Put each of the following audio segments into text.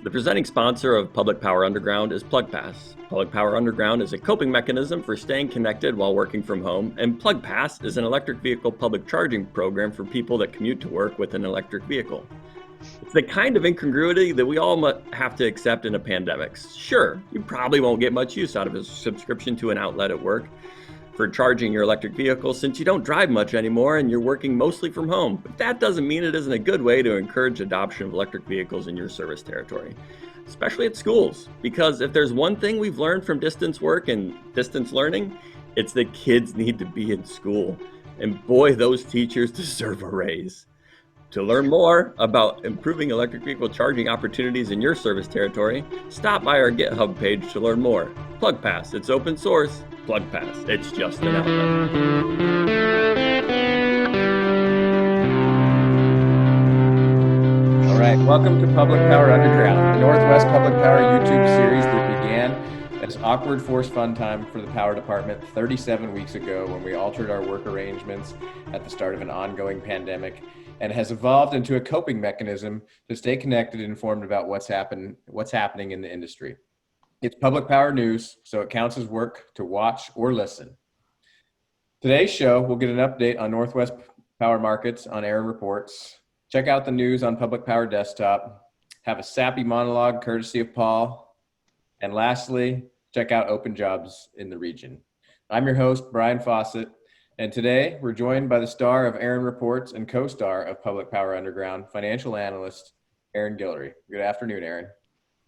The presenting sponsor of Public Power Underground is PlugPass. Public Power Underground is a coping mechanism for staying connected while working from home, and PlugPass is an electric vehicle public charging program for people that commute to work with an electric vehicle. It's the kind of incongruity that we all have to accept in a pandemic. Sure, you probably won't get much use out of a subscription to an outlet at work for charging your electric vehicle since you don't drive much anymore and you're working mostly from home. But that doesn't mean it isn't a good way to encourage adoption of electric vehicles in your service territory, especially at schools. Because if there's one thing we've learned from distance work and distance learning, it's that kids need to be in school. And boy, those teachers deserve a raise. To learn more about improving electric vehicle charging opportunities in your service territory, stop by our GitHub page to learn more. PlugPass, it's open source. PlugPass, it's just an outlet. All right, welcome to Public Power Underground, the Northwest Public Power YouTube series that began as awkward forced fun time for the power department 37 weeks ago when we altered our work arrangements at the start of an ongoing pandemic, and has evolved into a coping mechanism to stay connected and informed about what's happening in the industry. It's public power news, so it counts as work to watch or listen. Today's show, we'll get an update on Northwest power markets on Arin Reports, check out the news on Public Power Desktop, have a sappy monologue courtesy of Paul, and lastly, check out open jobs in the region. I'm your host, Brian Fawcett, and today we're joined by the star of Arin Reports and co-star of Public Power Underground, financial analyst Arin Guillory. Good afternoon, Arin.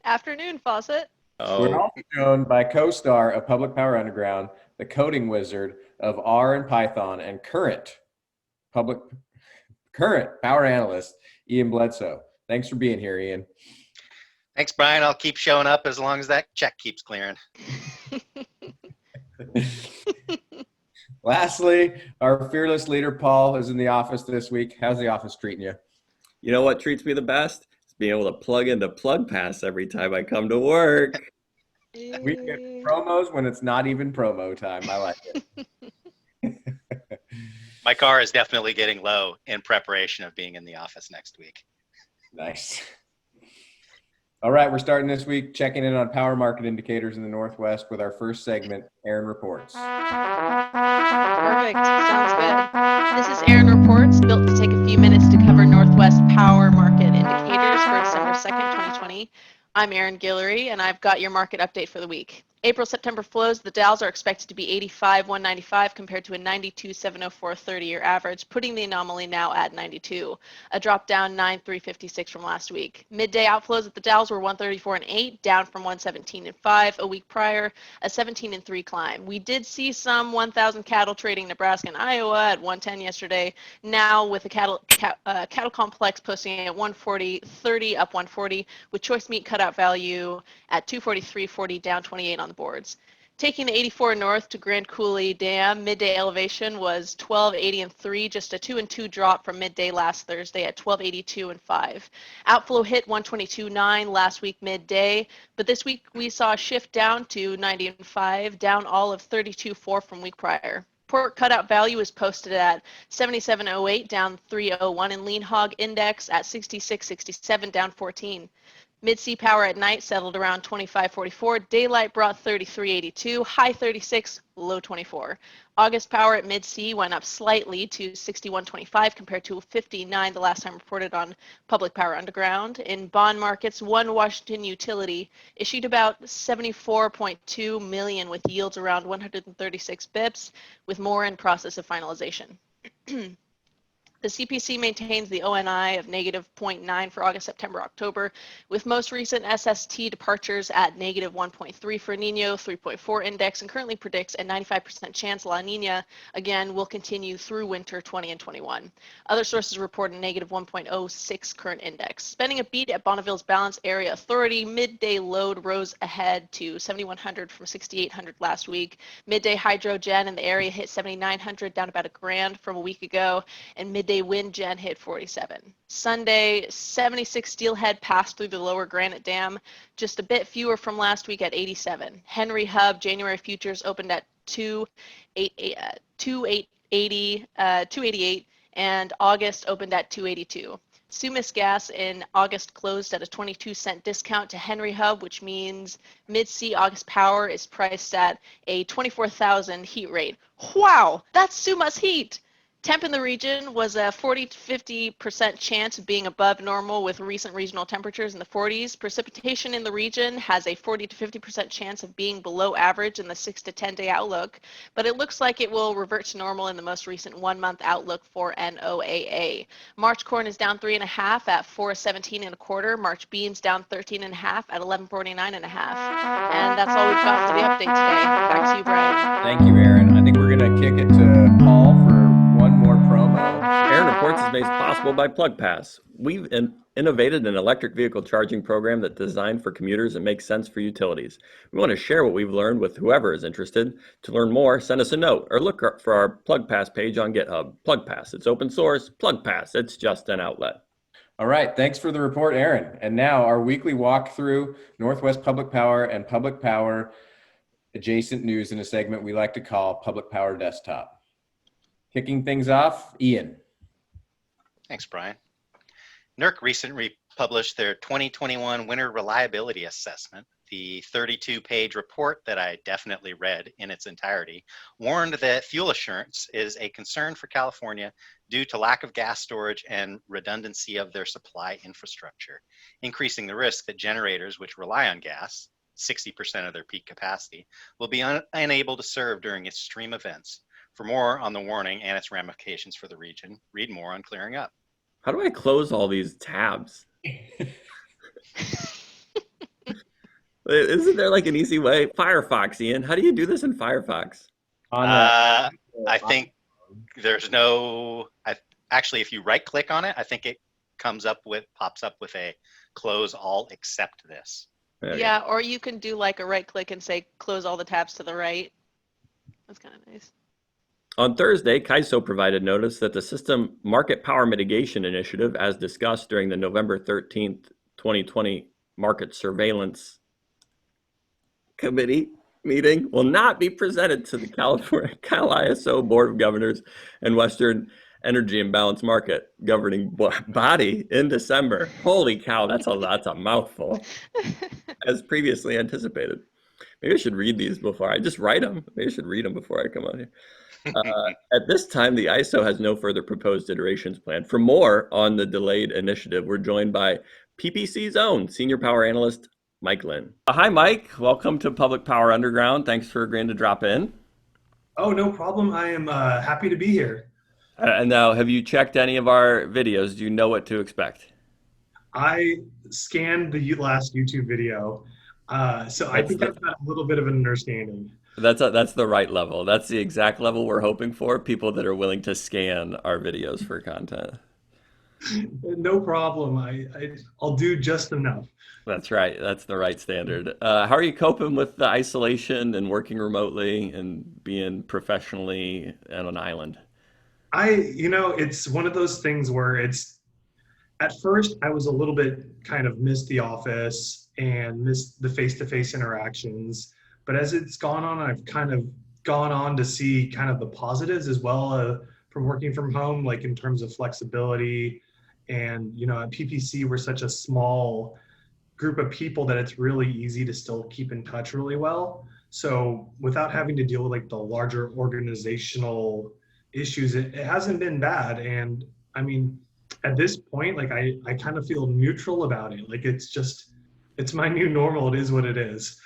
Afternoon, Fawcett. We're also joined by co-star of Public Power Underground, the coding wizard of R and Python, and current power analyst, Ian Bledsoe. Thanks for being here, Ian. Thanks, Brian. I'll keep showing up as long as that check keeps clearing. Lastly, our fearless leader, Paul, is in the office this week. How's the office treating you? You know what treats me the best? It's being able to plug into PlugPass every time I come to work. We get promos when it's not even promo time. I like it. My car is definitely getting low in preparation of being in the office next week. Nice. All right, we're starting this week checking in on power market indicators in the Northwest with our first segment, Arin Reports. Perfect. Sounds good. This is Arin Reports, built to take a few minutes to cover Northwest power market indicators for December 2nd, 2020. I'm Arin Guillory, and I've got your market update for the week. April-September flows, the Dows are expected to be 85,195 compared to a 92,704 30-year average, putting the anomaly now at 92, a drop down 9,356 from last week. Midday outflows at the Dows were 134.8, down from 117.5 a week prior, a 17.3 climb. We did see some 1,000 cattle trading Nebraska and Iowa at 110 yesterday. Now with the cattle complex posting at 140.30 up 140, with choice meat cutout value at 243.40 down 28 on the boards. Taking the 84 north to Grand Coulee Dam, midday elevation was 1280.3, just a 2-2 drop from midday last Thursday at 1282.5. Outflow hit 122.9 last week midday, but this week we saw a shift down to 90.5, down all of 32.4 from week prior. Pork cutout value is posted at 77.08, down 301, and lean hog index at 66.67, down 14. Mid-sea power at night settled around 25.44. Daylight brought 33.82, high 36, low 24. August power at mid-sea went up slightly to 61.25 compared to 59 the last time reported on Public Power Underground. In bond markets, one Washington utility issued about 74.2 million with yields around 136 bips, with more in process of finalization. The CPC maintains the ONI of negative 0.9 for August, September, October, with most recent SST departures at negative 1.3 for Nino, 3.4 index, and currently predicts a 95% chance La Nina, again, will continue through winter 20 and 21. Other sources report a negative 1.06 current index. Spending a beat at Bonneville's Balance Area Authority, midday load rose ahead to 7,100 from 6,800 last week. Midday hydrogen in the area hit 7,900, down about $1,000 from a week ago, and midday wind gen hit 47. Sunday, 76 steelhead passed through the lower Granite Dam, just a bit fewer from last week at 87. Henry Hub January futures opened at 288, and August opened at 282. Sumas gas in August closed at a 22-cent discount to Henry Hub, which means Mid-C August Power is priced at a 24,000 heat rate. Wow, that's Sumas heat! Temp in the region was a 40 to 50% chance of being above normal with recent regional temperatures in the 40s. Precipitation in the region has a 40 to 50% chance of being below average in the 6 to 10 day outlook, but it looks like it will revert to normal in the most recent 1 month outlook for NOAA. March corn is down 3.5 at 4.17 1/4. March beans down 13.5 at 11.49 1/2. And that's all we've got for the update today. Back to you, Brian. Thank you, Arin. I think we're going to kick it to Paul for one more promo. Arin Reports is made possible by PlugPass. We've innovated an electric vehicle charging program that's designed for commuters and makes sense for utilities. We want to share what we've learned with whoever is interested. To learn more, send us a note or look for our PlugPass page on GitHub. PlugPass, it's open source. PlugPass, it's just an outlet. All right, thanks for the report, Arin. And now our weekly walk through Northwest Public Power and Public Power adjacent news in a segment we like to call Public Power Desktop. Kicking things off, Ian. Thanks, Brian. NERC recently published their 2021 Winter Reliability Assessment. The 32-page report that I definitely read in its entirety warned that fuel assurance is a concern for California due to lack of gas storage and redundancy of their supply infrastructure, increasing the risk that generators which rely on gas, 60% of their peak capacity, will be unable to serve during extreme events. For more on the warning and its ramifications for the region, read more on Clearing Up. How do I close all these tabs? Isn't there like an easy way? Firefox, Ian. How do you do this in Firefox? I think there's no. Actually, if you right-click on it, I think it pops up with a close all except this. Yeah, or you can do like a right-click and say close all the tabs to the right. That's kind of nice. On Thursday, CAISO provided notice that the System Market Power Mitigation Initiative, as discussed during the November 13th, 2020 Market Surveillance Committee meeting, will not be presented to the California CalISO Board of Governors and Western Energy Imbalance Market governing body in December. Holy cow, that's a mouthful, as previously anticipated. Maybe I should read these before I just write them. Maybe I should read them before I come on here. At this time, the ISO has no further proposed iterations planned. For more on the delayed initiative, we're joined by PPC's own Senior Power Analyst, Mike Lynn. Hi, Mike. Welcome to Public Power Underground. Thanks for agreeing to drop in. Oh, no problem. I am happy to be here. And now, have you checked any of our videos? Do you know what to expect? I scanned the last YouTube video, so I think I've got a little bit of an understanding. That's the right level. That's the exact level we're hoping for, people that are willing to scan our videos for content. No problem. I'll do just enough. That's right. That's the right standard. How are you coping with the isolation and working remotely and being professionally on an island? It's one of those things where at first I was a little bit kind of missed the office and missed the face-to-face interactions. But as it's gone on, I've kind of gone on to see kind of the positives as well from working from home, like in terms of flexibility. And, at PPC, we're such a small group of people that it's really easy to still keep in touch really well. So without having to deal with like the larger organizational issues, it hasn't been bad. And I mean, at this point, like I kind of feel neutral about it. Like it's my new normal. It is what it is.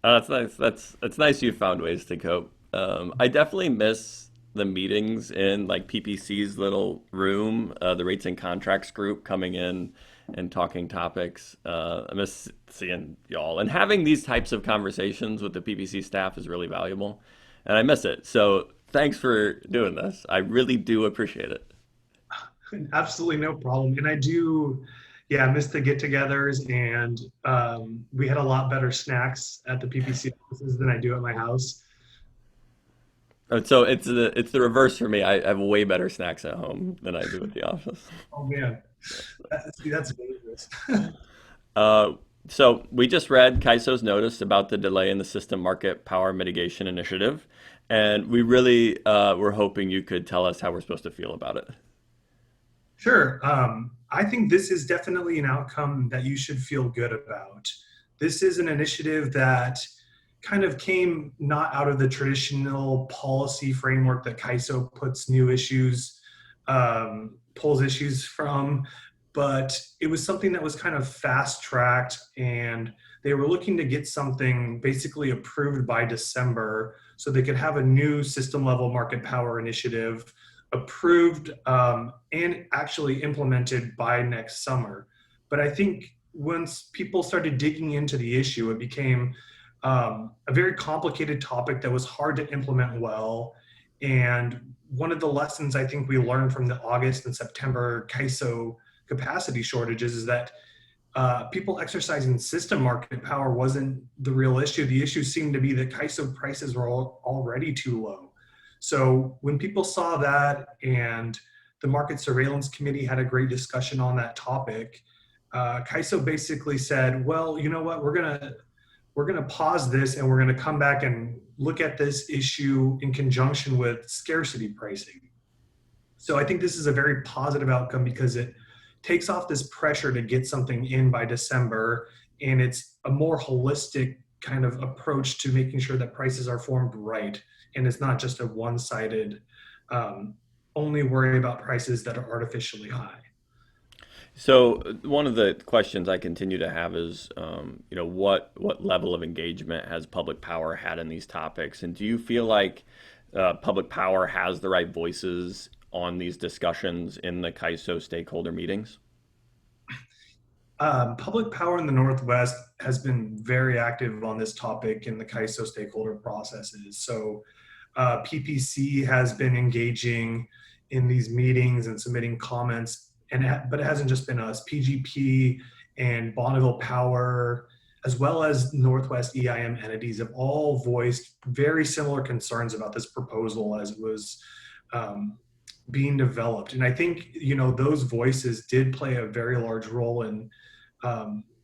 That's nice. It's nice you found ways to cope. I definitely miss the meetings in like PPC's little room, the rates and contracts group coming in and talking topics. I miss seeing y'all, and having these types of conversations with the PPC staff is really valuable, and I miss it. So thanks for doing this. I really do appreciate it. Absolutely no problem. And I do, miss the get-togethers, and we had a lot better snacks at the PPC offices than I do at my house. So it's the reverse for me. I have way better snacks at home than I do at the office. Oh man, that's dangerous. So we just read CAISO's notice about the delay in the System Market Power Mitigation Initiative, and we really were hoping you could tell us how we're supposed to feel about it. Sure. I think this is definitely an outcome that you should feel good about. This is an initiative that kind of came not out of the traditional policy framework that CAISO puts new issues, pulls issues from, but it was something that was kind of fast tracked, and they were looking to get something basically approved by December so they could have a new system level market power initiative approved and actually implemented by next summer. But I think once people started digging into the issue, it became a very complicated topic that was hard to implement well. And one of the lessons I think we learned from the August and September CAISO capacity shortages is that people exercising system market power wasn't the real issue. The issue seemed to be that CAISO prices were already too low. So when people saw that, and the Market Surveillance Committee had a great discussion on that topic, CAISO basically said, well, you know what, we're gonna pause this and we're gonna come back and look at this issue in conjunction with scarcity pricing. So I think this is a very positive outcome because it takes off this pressure to get something in by December, and it's a more holistic kind of approach to making sure that prices are formed right, and it's not just a one-sided only worry about prices that are artificially high. So one of the questions I continue to have is, what level of engagement has public power had in these topics, and do you feel like public power has the right voices on these discussions in the CAISO stakeholder meetings? Public power in the Northwest has been very active on this topic in the CAISO stakeholder processes. So PPC has been engaging in these meetings and submitting comments, but it hasn't just been us. PGP and Bonneville Power, as well as Northwest EIM entities, have all voiced very similar concerns about this proposal as it was being developed. And I think, those voices did play a very large role in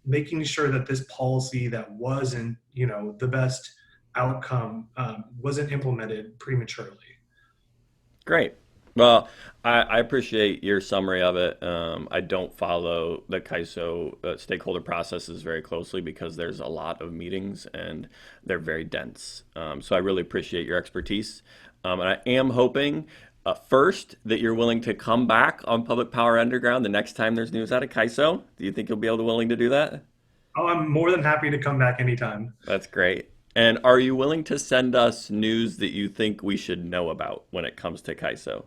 making sure that this policy that wasn't, the best outcome wasn't implemented prematurely. Great. Well, I appreciate your summary of it. I don't follow the CAISO stakeholder processes very closely because there's a lot of meetings and they're very dense. So I really appreciate your expertise. And I am hoping, first, that you're willing to come back on Public Power Underground the next time there's news out of CAISO. Do you think you'll be willing to do that? Oh, I'm more than happy to come back anytime. That's great. And are you willing to send us news that you think we should know about when it comes to CAISO?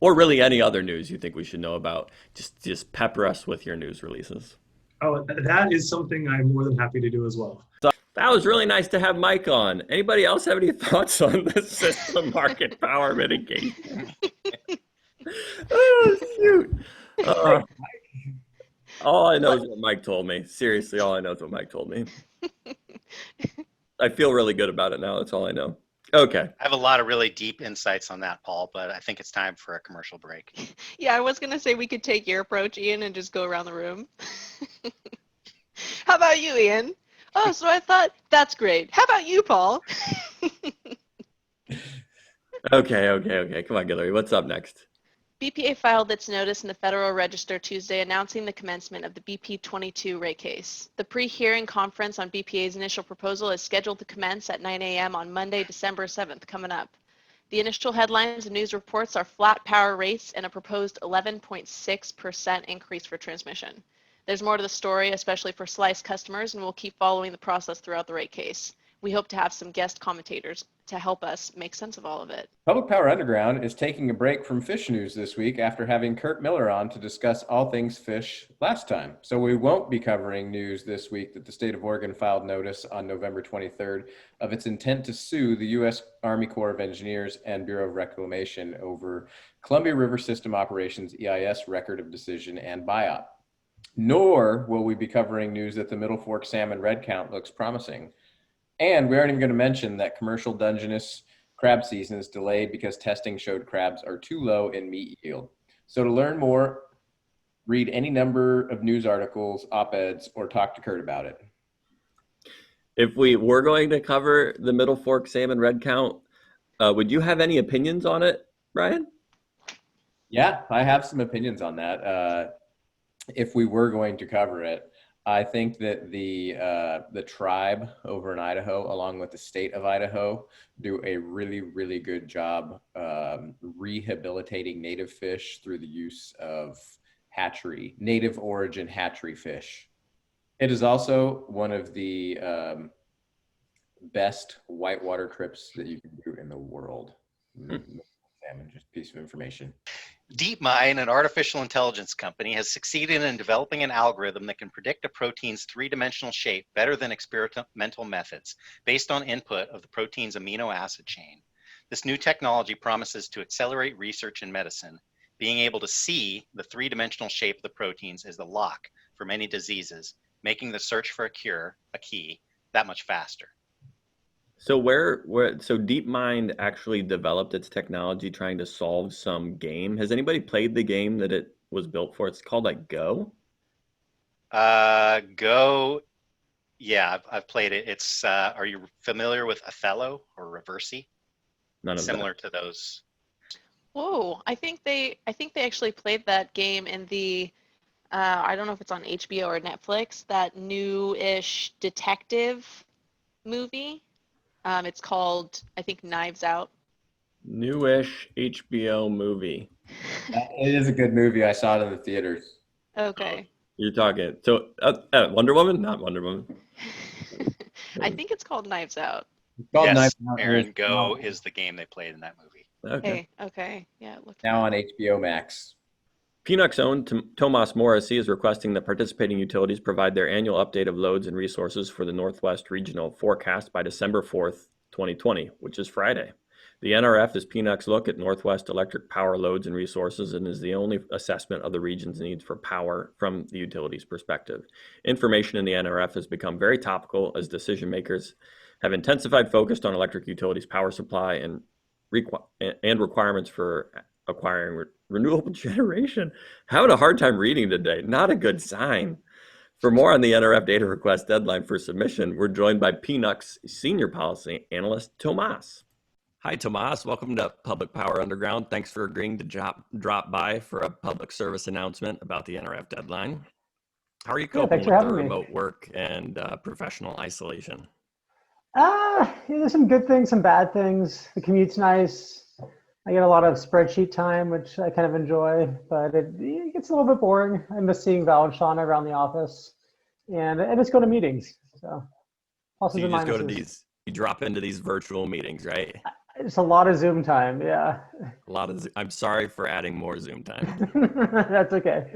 Or really any other news you think we should know about? Just pepper us with your news releases. Oh, that is something I'm more than happy to do as well. So that was really nice to have Mike on. Anybody else have any thoughts on the system market power mitigation? Oh, shoot. All I know is what Mike told me. Seriously, all I know is what Mike told me. I feel really good about it now. That's all I know. Okay. I have a lot of really deep insights on that, Paul, but I think it's time for a commercial break. Yeah, I was going to say we could take your approach, Ian, and just go around the room. How about you, Ian? Oh, so I thought, that's great. How about you, Paul? Okay. Come on, Guillory. What's up next? BPA filed its notice in the Federal Register Tuesday announcing the commencement of the BP 22 rate case. The pre-hearing conference on BPA's initial proposal is scheduled to commence at 9 a.m. on Monday, December 7th, coming up. The initial headlines and news reports are flat power rates and a proposed 11.6% increase for transmission. There's more to the story, especially for Slice customers, and we'll keep following the process throughout the rate case. We hope to have some guest commentators to help us make sense of all of it. Public Power Underground is taking a break from fish news this week after having Kurt Miller on to discuss all things fish last time. So we won't be covering news this week that the state of Oregon filed notice on November 23rd of its intent to sue the U.S. Army Corps of Engineers and Bureau of Reclamation over Columbia River System Operations EIS record of decision and buyout. Nor will we be covering news that the Middle Fork salmon red count looks promising. And we aren't even going to mention that commercial Dungeness crab season is delayed because testing showed crabs are too low in meat yield. So to learn more, read any number of news articles, op-eds, or talk to Kurt about it. If we were going to cover the Middle Fork salmon red count, would you have any opinions on it, Brian? Yeah, I have some opinions on that. If we were going to cover it, I think that the tribe over in Idaho, along with the state of Idaho, do a really, really good job rehabilitating native fish through the use of native origin hatchery fish. It is also one of the best whitewater trips that you can do in the world. Salmon, just a piece of information. DeepMind, an artificial intelligence company, has succeeded in developing an algorithm that can predict a protein's three-dimensional shape better than experimental methods, based on input of the protein's amino acid chain. This new technology promises to accelerate research in medicine. Being able to see the three-dimensional shape of the proteins is the lock for many diseases, making the search for a cure, a key, that much faster. So so DeepMind actually developed its technology trying to solve some game. Has anybody played the game that it was built for? It's called like Go. Go. Yeah, I've played it. It's are you familiar with Othello or Reversi? None of that. Similar to those. Whoa, I think they actually played that game in the I don't know if it's on HBO or Netflix, that new-ish detective movie. It's called, I think, Knives Out. Newish HBO movie. It is a good movie. I saw it in the theaters. Okay. You're talking so Wonder Woman, not Wonder Woman. I think it's called Knives Out. It's called Yes, Knives Out. Aaron, Go is the game they played in that movie. Okay. Okay. Yeah, look. Now on HBO Max. PNUC's own Tomas Morrissey is requesting that participating utilities provide their annual update of loads and resources for the Northwest Regional Forecast by December 4th, 2020, which is Friday. The NRF is PNUC's look at Northwest electric power loads and resources and is the only assessment of the region's needs for power from the utility's perspective. Information in the NRF has become very topical as decision makers have intensified focus on electric utilities power supply and requirements for acquiring renewable generation. Having a hard time reading today. Not a good sign. For more on the NRF data request deadline for submission, we're joined by PNUC's Senior Policy Analyst, Tomas. Hi, Tomas. Welcome to Public Power Underground. Thanks for agreeing to drop by for a public service announcement about the NRF deadline. How are you coping with the remote work and professional isolation? There's some good things, some bad things. The commute's nice. I get a lot of spreadsheet time, which I kind of enjoy, but it gets a little bit boring. I miss seeing Val and Shauna around the office, and I just go to meetings. So, so you just go to these, you drop into these virtual meetings, right? It's a lot of Zoom time, yeah. A lot of. I'm sorry for adding more Zoom time. That's okay.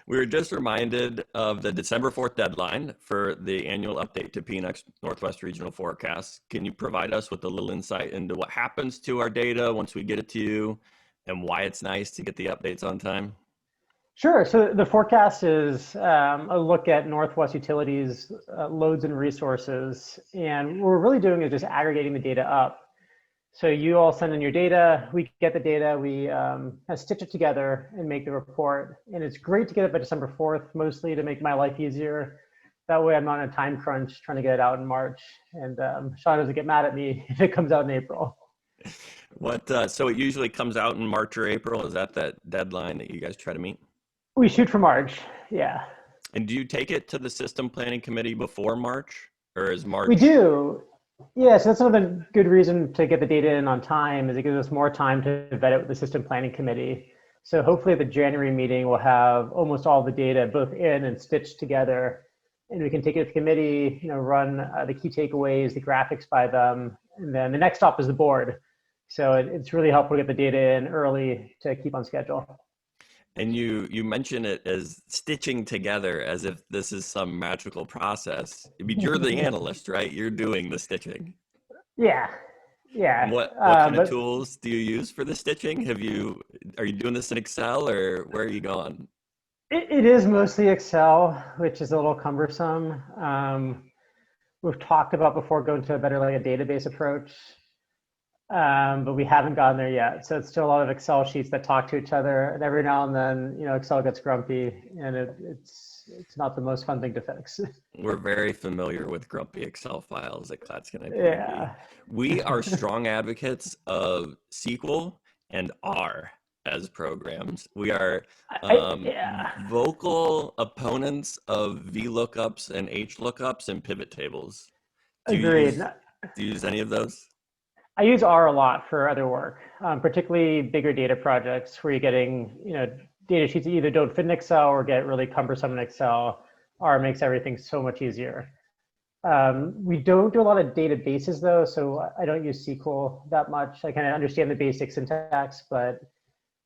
We were just reminded of the December 4th deadline for the annual update to PNUC's Northwest Regional Forecast. Can you provide us with a little insight into what happens to our data once we get it to you and why it's nice to get the updates on time? Sure. So the forecast is a look at Northwest Utilities loads and resources. And what we're really doing is just aggregating the data up. So you all send in your data, we get the data, we stitch it together and make the report. And it's great to get it by December 4th, mostly to make my life easier. That way I'm not in a time crunch trying to get it out in March. And Sean doesn't get mad at me if it comes out in April. So it usually comes out in March or April? Is that deadline that you guys try to meet? We shoot for March, yeah. And do you take it to the System Planning Committee before March? Or is March? We do. Yeah, so that's another good reason to get the data in on time is it gives us more time to vet it with the System Planning Committee. So hopefully at the January meeting, we'll have almost all the data both in and stitched together. And we can take it to the committee, run the key takeaways, the graphics by them. And then the next stop is the board. So it's really helpful to get the data in early to keep on schedule. And you mention it as stitching together as if this is some magical process. I mean, you're the analyst, right? You're doing the stitching. Yeah. And what kind of tools do you use for the stitching? Are you doing this in Excel or where are you going? It is mostly Excel, which is a little cumbersome. We've talked about before going to a better a database approach. But we haven't gotten there yet. So it's still a lot of Excel sheets that talk to each other. And every now and then, Excel gets grumpy and it's not the most fun thing to fix. We're very familiar with grumpy Excel files at Clatskanie. Yeah. We are strong advocates of SQL and R. as programs. We are Yeah, vocal opponents of VLOOKUPs and HLOOKUPs and pivot tables. Do you agreed. use any of those? I use R a lot for other work, particularly bigger data projects where you're getting, data sheets that either don't fit in Excel or get really cumbersome in Excel. R makes everything so much easier. We don't do a lot of databases though, so I don't use SQL that much. I kind of understand the basic syntax, but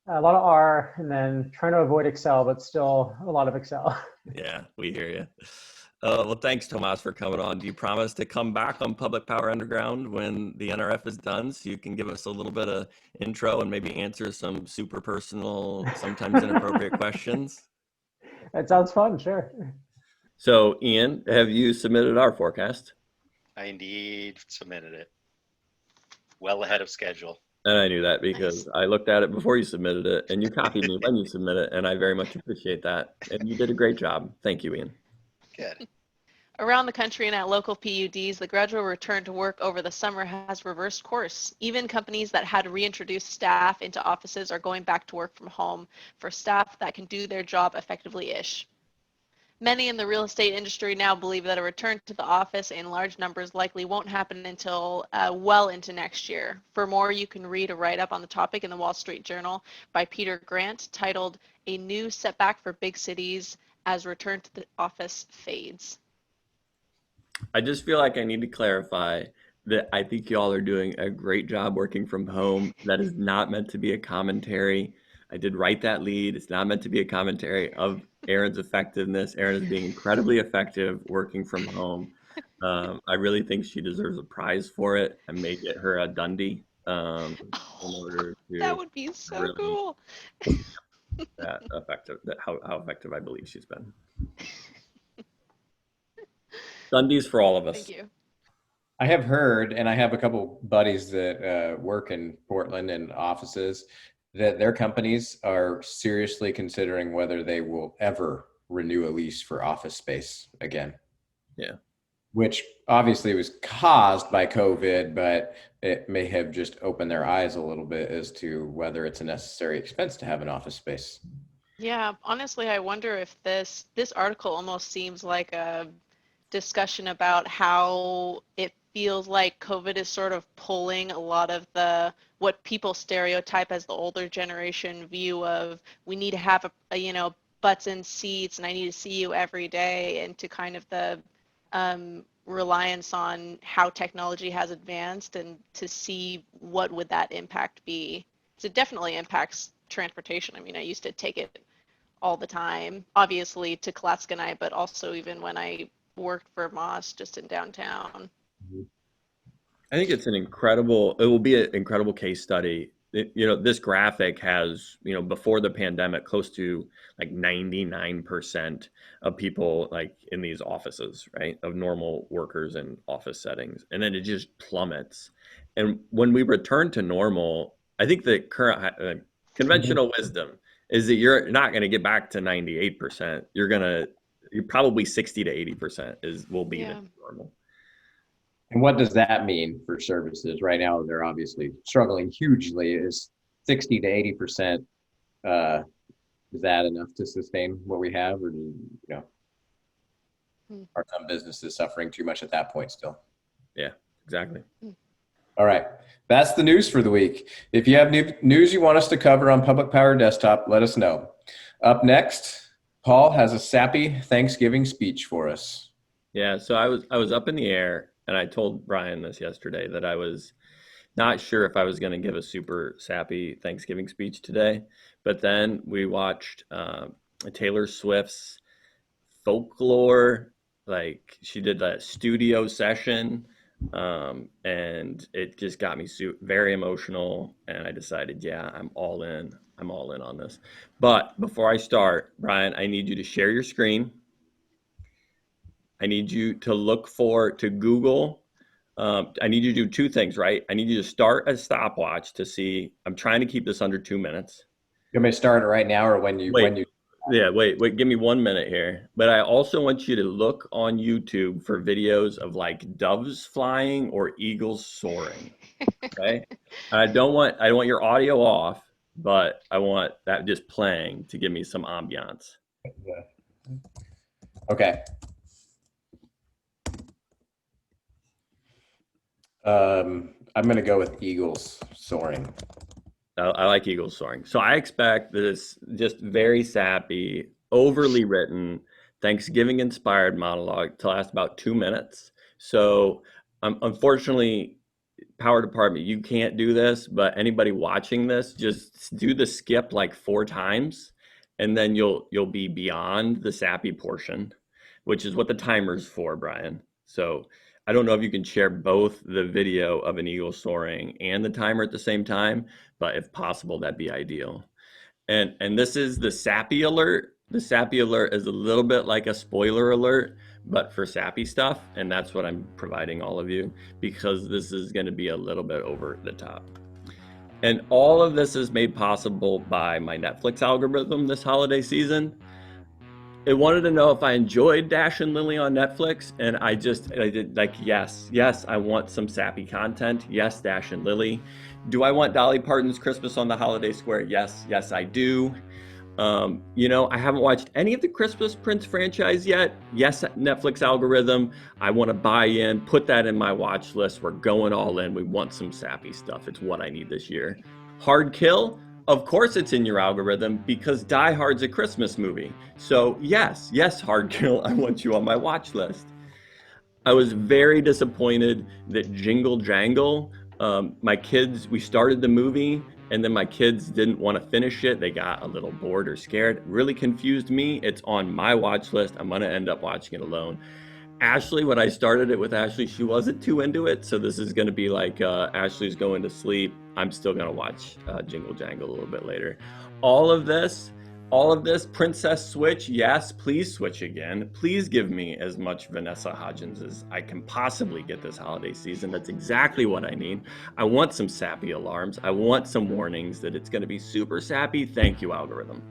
a lot of R, and then trying to avoid Excel, but still a lot of Excel. Yeah, we hear you. Well, thanks, Tomas, for coming on. Do you promise to come back on Public Power Underground when the NRF is done so you can give us a little bit of intro and maybe answer some super personal, sometimes inappropriate questions? That sounds fun, sure. So, Ian, have you submitted our forecast? I indeed submitted it well ahead of schedule. And I knew that because Nice. I looked at it before you submitted it, and you copied me when you submit it, and I very much appreciate that. And you did a great job. Thank you, Ian. Good. Around the country and at local PUDs, the gradual return to work over the summer has reversed course. Even companies that had reintroduced staff into offices are going back to work from home for staff that can do their job effectively-ish. Many in the real estate industry now believe that a return to the office in large numbers likely won't happen until well into next year. For more, you can read a write-up on the topic in the Wall Street Journal by Peter Grant titled "A New Setback for Big Cities as Return to the Office Fades." I just feel like I need to clarify that I think y'all are doing a great job working from home. That is not meant to be a commentary. I did write that lead. It's not meant to be a commentary of Erin's effectiveness. Erin is being incredibly effective working from home. I really think she deserves a prize for it. I may get her a Dundee in order That to would be so really cool. that effective, that how effective I believe she's been. Dundees for all of Thank us. you. I have heard, and I have a couple buddies that work in Portland and offices, that their companies are seriously considering whether they will ever renew a lease for office space again. Yeah. Which obviously was caused by COVID, but it may have just opened their eyes a little bit as to whether it's a necessary expense to have an office space. Yeah, honestly, I wonder if this article almost seems like a discussion about how it feels like COVID is sort of pulling a lot of the what people stereotype as the older generation view of we need to have butts in seats and I need to see you every day, into kind of the reliance on how technology has advanced and to see what would that impact be. So it definitely impacts transportation. I mean, I used to take it all the time, obviously to Klatskanai, but also even when I worked for Moss just in downtown. I think it will be an incredible case study. This graphic has, before the pandemic, close to like 99% of people like in these offices, right, of normal workers in office settings. And then it just plummets. And when we return to normal, I think the current conventional wisdom is that you're not going to get back to 98%. You're probably 60 to 80% will be the Yeah. normal. And what does that mean for services? Right now, they're obviously struggling hugely. Is 60 to 80%, is that enough to sustain what we have? Or are some businesses suffering too much at that point still? Yeah, exactly. All right. That's the news for the week. If you have new news you want us to cover on Public Power Desktop, let us know. Up next, Paul has a sappy Thanksgiving speech for us. Yeah, so I was up in the air, and I told Brian this yesterday that I was not sure if I was going to give a super sappy Thanksgiving speech today, but then we watched Taylor Swift's folklore, like she did that studio session, and it just got me very emotional, and I decided, yeah, I'm all in. I'm all in on this. But before I start, Brian, I need you to share your screen. I need you to Google. I need you to do two things, right? I need you to start a stopwatch to see. I'm trying to keep this under 2 minutes. You want me to start it right now, or when you? Yeah, wait. Give me 1 minute here. But I also want you to look on YouTube for videos of like doves flying or eagles soaring. Okay. I don't want your audio off, but I want that just playing to give me some ambiance. Okay. I'm going to go with eagles soaring. I like Eagles soaring. So I expect this just very sappy, overly written, Thanksgiving inspired monologue to last about 2 minutes. So unfortunately, power department, you can't do this, but anybody watching this, just do the skip like 4 times, and then you'll be beyond the sappy portion, which is what the timer's for, Brian. So I don't know if you can share both the video of an eagle soaring and the timer at the same time, but if possible, that'd be ideal. And this is the sappy alert. The sappy alert is a little bit like a spoiler alert, but for sappy stuff, and that's what I'm providing all of you, because this is going to be a little bit over the top. And all of this is made possible by my Netflix algorithm this holiday season. It wanted to know if I enjoyed Dash and Lily on Netflix, and I did like, yes, I want some sappy content. Yes, Dash and Lily. Do I want Dolly Parton's Christmas on the Holiday Square? Yes, I do. I haven't watched any of the Christmas Prince franchise yet. Yes, Netflix algorithm. I want to buy in, put that in my watch list. We're going all in. We want some sappy stuff. It's what I need this year. Hard Kill. Of course it's in your algorithm because Die Hard's a Christmas movie. So yes, Hard Kill, I want you on my watch list. I was very disappointed that Jingle Jangle, my kids, we started the movie and then my kids didn't want to finish it. They got a little bored or scared. It really confused me. It's on my watch list. I'm going to end up watching it alone. Ashley, when I started it with Ashley, she wasn't too into it. So this is going to be like Ashley's going to sleep. I'm still going to watch Jingle Jangle a little bit later. All of this, Princess Switch, yes, please switch again. Please give me as much Vanessa Hudgens as I can possibly get this holiday season. That's exactly what I need. I want some sappy alarms. I want some warnings that it's going to be super sappy. Thank you, algorithm.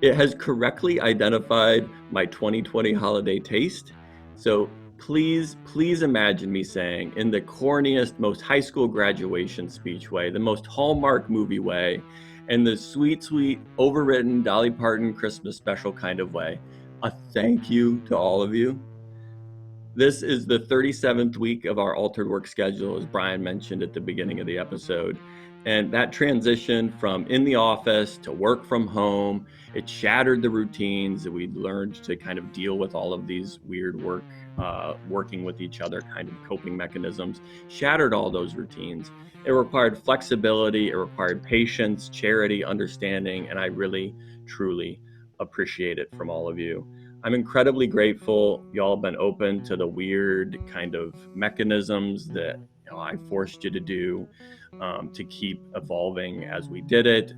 It has correctly identified my 2020 holiday taste. So please imagine me saying, in the corniest, most high school graduation speech way, the most Hallmark movie way, and the sweet, overwritten Dolly Parton Christmas special kind of way, a thank you to all of you. This is the 37th week of our altered work schedule, as Brian mentioned at the beginning of the episode. And that transition from in the office to work from home, it shattered the routines that we'd learned to kind of deal with all of these weird working with each other kind of coping mechanisms, shattered all those routines. It required flexibility, it required patience, charity, understanding, and I really, truly appreciate it from all of you. I'm incredibly grateful y'all have been open to the weird kind of mechanisms that I forced you to do to keep evolving as we did it.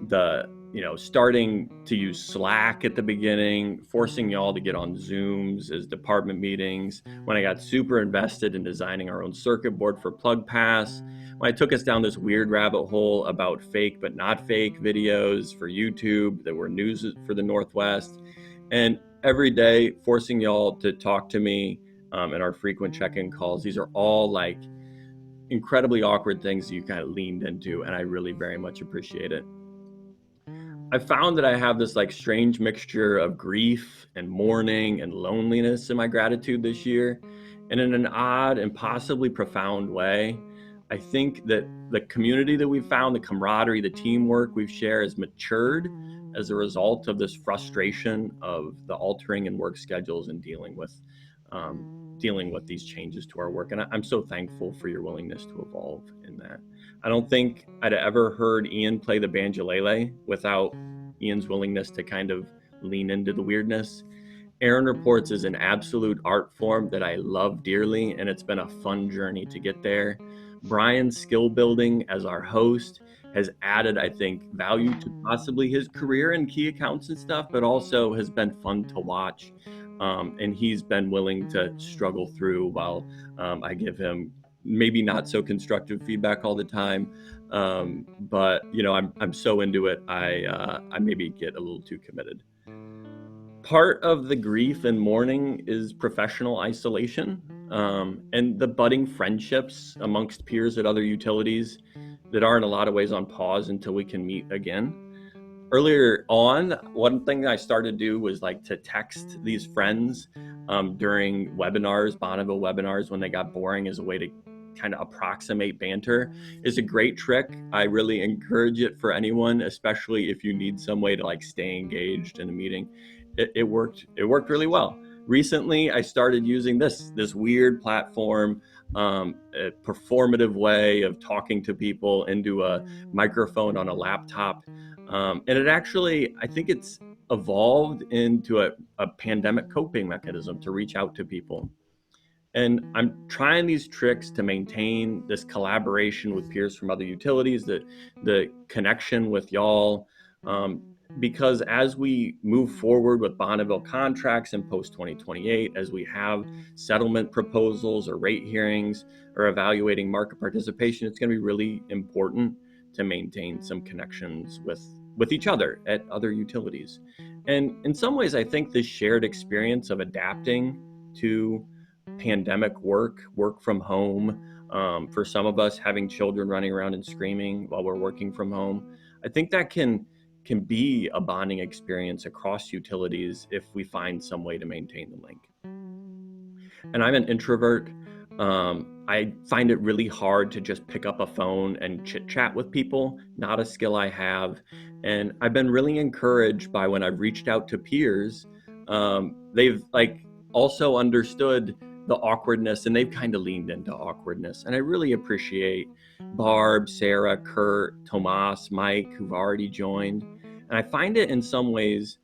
The starting to use Slack at the beginning, forcing y'all to get on Zooms as department meetings, when I got super invested in designing our own circuit board for PlugPass, when I took us down this weird rabbit hole about fake but not fake videos for YouTube that were news for the Northwest, and every day forcing y'all to talk to me in our frequent check-in calls. These are all like incredibly awkward things you kind of leaned into, and I really very much appreciate it. I found that I have this like strange mixture of grief and mourning and loneliness in my gratitude this year. And in an odd and possibly profound way, I think that the community that we've found, the camaraderie, the teamwork we've shared has matured as a result of this frustration of the altering in work schedules and dealing with these changes to our work. And I'm so thankful for your willingness to evolve in that. I don't think I'd ever heard Ian play the banjolele without Ian's willingness to kind of lean into the weirdness. Arin Reports is an absolute art form that I love dearly, and it's been a fun journey to get there. Brian's skill building as our host has added, I think, value to possibly his career in key accounts and stuff, but also has been fun to watch. And he's been willing to struggle through while I give him maybe not so constructive feedback all the time. But I'm so into it. I maybe get a little too committed. Part of the grief and mourning is professional isolation, and the budding friendships amongst peers at other utilities. that are in a lot of ways on pause until we can meet again. Earlier on, one thing I started to do was like to text these friends during webinars, Bonneville webinars, when they got boring, as a way to kind of approximate banter. Is a great trick. I really encourage it for anyone, especially if you need some way to like stay engaged in a meeting. It worked really well. Recently, I started using this weird platform, a performative way of talking to people into a microphone on a laptop. And it actually, I think it's evolved into a pandemic coping mechanism to reach out to people. And I'm trying these tricks to maintain this collaboration with peers from other utilities, the connection with y'all, because as we move forward with Bonneville contracts in post 2028, as we have settlement proposals or rate hearings or evaluating market participation, it's going to be really important to maintain some connections with each other at other utilities. And in some ways, I think this shared experience of adapting to pandemic work from home, for some of us having children running around and screaming while we're working from home, I think that can be a bonding experience across utilities if we find some way to maintain the link. And I'm an introvert. I find it really hard to just pick up a phone and chit chat with people, not a skill I have. And I've been really encouraged by when I've reached out to peers, they've like also understood the awkwardness, and they've kind of leaned into awkwardness. And I really appreciate Barb, Sarah, Kurt, Tomas, Mike, who've already joined. And I find it in some ways,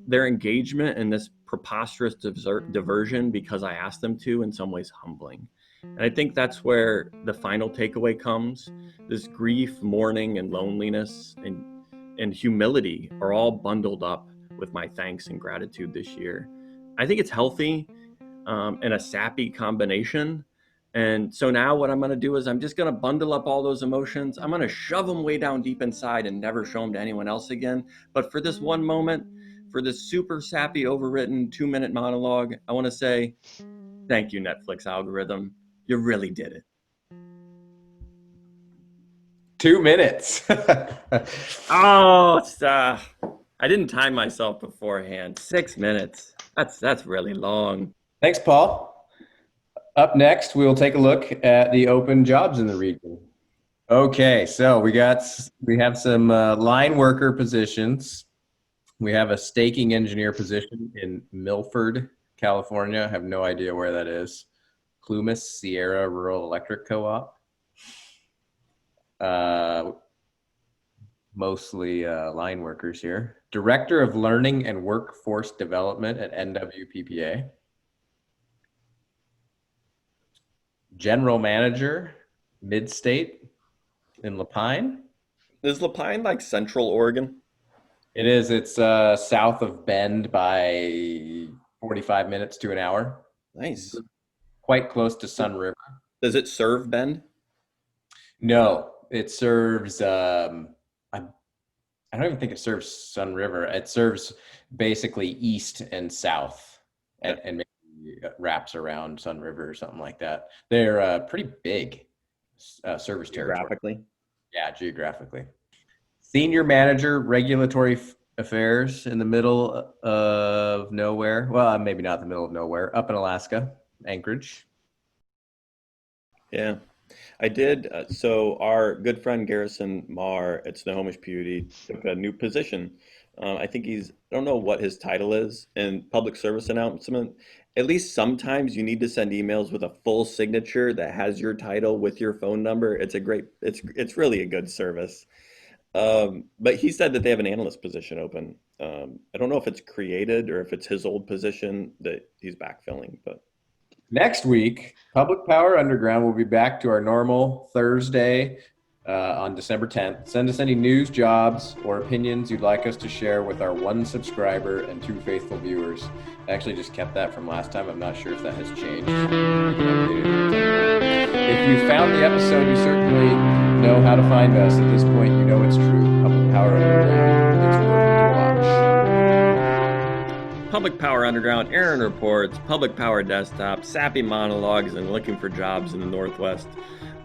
their engagement in this preposterous diversion because I asked them to, in some ways humbling. And I think that's where the final takeaway comes. This grief, mourning, and loneliness and humility are all bundled up with my thanks and gratitude this year. I think it's healthy and a sappy combination. And so now what I'm going to do is I'm just going to bundle up all those emotions. I'm going to shove them way down deep inside and never show them to anyone else again. But for this one moment, for this super sappy, overwritten 2-minute monologue, I want to say, thank you, Netflix algorithm. You really did it. 2 minutes. Oh, I didn't time myself beforehand. 6 minutes. That's really long. Thanks, Paul. Up next, we'll take a look at the open jobs in the region. Okay, so we have some line worker positions. We have a staking engineer position in Milford, California. I have no idea where that is. Plumas Sierra Rural Electric Co-op. Mostly line workers here. Director of Learning and Workforce Development at NWPPA. General Manager, Mid-State in Lapine. Is Lapine like Central Oregon? It is. It's south of Bend by 45 minutes to an hour. Nice. Quite close to Sun River. Does it serve Bend? No, it serves, I don't even think it serves Sun River. It serves basically east and south, and maybe wraps around Sun River or something like that. They're pretty big service territory. Geographically? Yeah, geographically. Senior Manager, Regulatory Affairs in the middle of nowhere. Well, maybe not the middle of nowhere. Up in Alaska, Anchorage. Yeah, I did. So our good friend Garrison Marr at Snohomish PUD took a new position. I think I don't know what his title is in public service announcement. At least sometimes you need to send emails with a full signature that has your title with your phone number. It's really a good service. But he said that they have an analyst position open. I don't know if it's created or if it's his old position that he's backfilling, but. Next week, Public Power Underground will be back to our normal Thursday on December 10th. Send us any news, jobs, or opinions you'd like us to share with our 1 subscriber and 2 faithful viewers. I actually just kept that from last time. I'm not sure if that has changed. If you found the episode, you certainly know how to find us. At this point, you know it's true. Public Power Underground. It's worth to watch. Public Power Underground, Arin Reports, Public Power Desktop, Sappy Monologues, and Looking for Jobs in the Northwest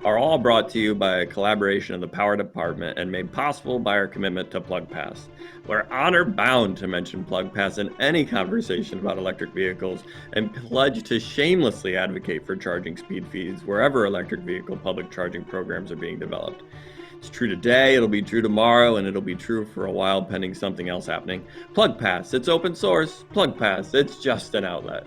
are all brought to you by a collaboration of the Power Department and made possible by our commitment to PlugPass. We're honor-bound to mention PlugPass in any conversation about electric vehicles and pledge to shamelessly advocate for charging speed fees wherever electric vehicle public charging programs are being developed. It's true today, it'll be true tomorrow, and it'll be true for a while pending something else happening. PlugPass, it's open source. PlugPass, it's just an outlet.